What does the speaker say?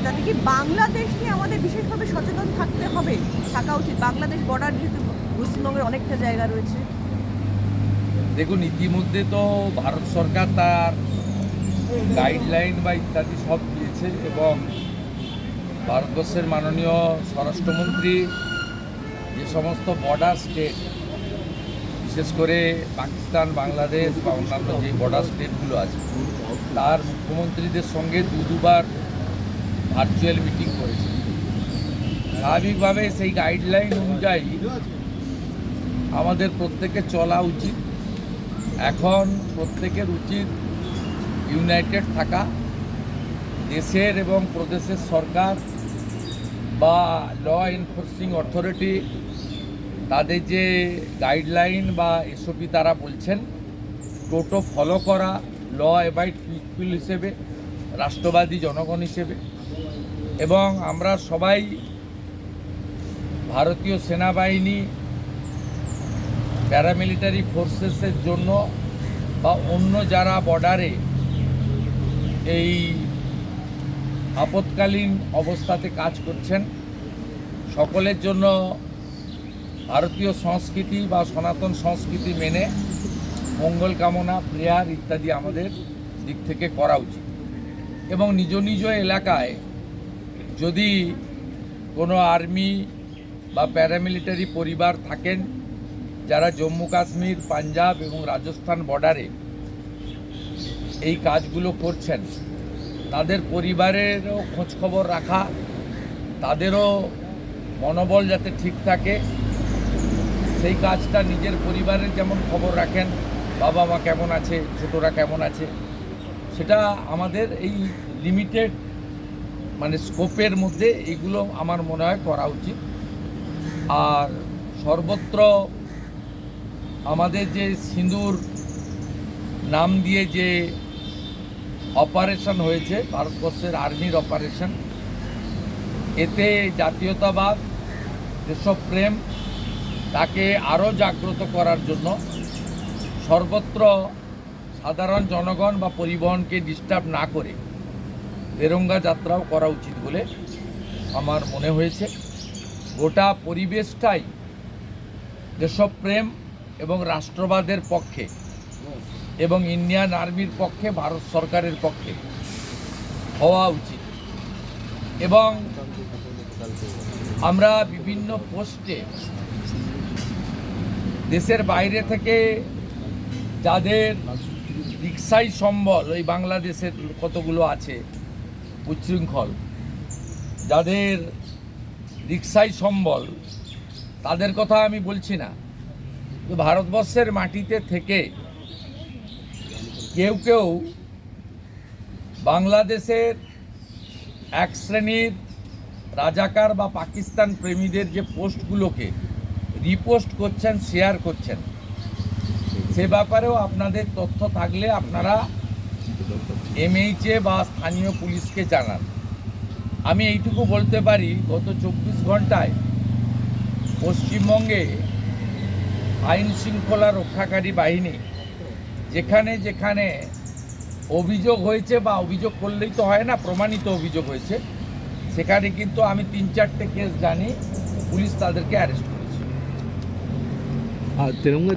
তাতে কি বাংলাদেশ নিয়ে আমাদের বিশেষভাবে সচেতন থাকা উচিত? বাংলাদেশ বর্ডার যেহেতু পশ্চিমবঙ্গের অনেকটা জায়গা রয়েছে। দেখুন, ইতিমধ্যে তো ভারত সরকার তার গাইডলাইন বা ইত্যাদি সব দিয়েছে এবং ভারতবর্ষের মাননীয় স্বরাষ্ট্রমন্ত্রী যে সমস্ত বর্ডার স্টেট, বিশেষ করে পাকিস্তান, বাংলাদেশ বা অন্যান্য যে বর্ডার স্টেটগুলো আছে, তার মুখ্যমন্ত্রীদের সঙ্গে দুবার ভার্চুয়াল মিটিং করেছে। স্বাভাবিকভাবে সেই গাইডলাইন অনুযায়ী আমাদের প্রত্যেকে চলা উচিত। এখন প্রত্যেকের উচিত ইউনাইটেড থাকা। দেশের এবং প্রদেশের সরকার বা ল এনফোর্সিং অথরিটি তাদের যে গাইডলাইন বা এসওপি তারা বলছেন, টোটো ফলো করা, ল অ্যাবাইড পিপল হিসেবে, রাষ্ট্রবাদী জনগণ হিসেবে। এবং আমরা সবাই ভারতীয় সেনাবাহিনী, প্যারামিলিটারি ফোর্সেসের জন্য বা অন্য যারা বর্ডারে এই আপৎকালীন অবস্থাতে কাজ করছেন, সকলের জন্য ভারতীয় সংস্কৃতি বা সনাতন সংস্কৃতি মেনে মঙ্গল কামনা, প্রেয়ার ইত্যাদি আমাদের দিক থেকে করা উচিত। এবং নিজ নিজ এলাকায় যদি কোনো আর্মি বা প্যারামিলিটারি পরিবার থাকেন যারা জম্মু কাশ্মীর, পাঞ্জাব এবং রাজস্থান বর্ডারে এই কাজগুলো করছেন, তাদের পরিবারেরও খোঁজখবর রাখা, তাদেরও মনোবল যাতে ঠিক থাকে, সেই কাজটা নিজের পরিবারের যেমন খবর রাখেন, বাবা মা কেমন আছে, ছোটরা কেমন আছে, সেটা আমাদের এই লিমিটেড স্কোপের মধ্যে এইগুলো আমার মনে হয় করা উচিত। আর সর্বত্র আমাদের যে সিঁদুর নাম দিয়ে যে অপারেশন হয়েছে, ভারতবর্ষের আর্মির অপারেশন, এতে জাতীয়তাবাদ, দেশপ্রেম তাকে আরও জাগ্রত করার জন্য সর্বত্র সাধারণ জনগণ বা পরিবহনকে ডিস্টার্ব না করে তেরঙ্গা যাত্রাও করা উচিত বলে আমার মনে হয়েছে। গোটা পরিবেশটাই দেশপ্রেম এবং রাষ্ট্রবাদের পক্ষে এবং ইন্ডিয়ান আর্মির পক্ষে, ভারত সরকারের পক্ষে হওয়া উচিত। এবং আমরা বিভিন্ন পোস্টে দেশের বাইরে থেকে যাদের রিক্সাই সম্বল, ওই বাংলাদেশের কতগুলো আছে উচ্ছৃঙ্খল, যাদের রিক্সাই সম্বল, তাদের কথা আমি বলছি না। তো ভারতবর্ষের মাটিতে থেকে কেউ কেউ বাংলাদেশের এক শ্রেণীর রাজাকার বা পাকিস্তান প্রেমীদের যে পোস্টগুলোকে রিপোস্ট করছেন, শেয়ার করছেন, সে ব্যাপারেও আপনাদের তথ্য থাকলে আপনারা এমএইচএ বা স্থানীয় পুলিশকে জানান। আমি এইটুকু বলতে পারি, গত 24 ঘন্টায় পশ্চিমবঙ্গে আইন শৃঙ্খলা রক্ষাকারী বাহিনী যেখানে যেখানে অভিযোগ হয়েছে, বা অভিযোগ করলেই তো হয় না, প্রমাণিত অভিযোগ হয়েছে, সেখানে কিন্তু আমি 3-4টে কেস জানি, পুলিশ তাদেরকে অ্যারেস্ট করেছে। আর তেরঙ্গা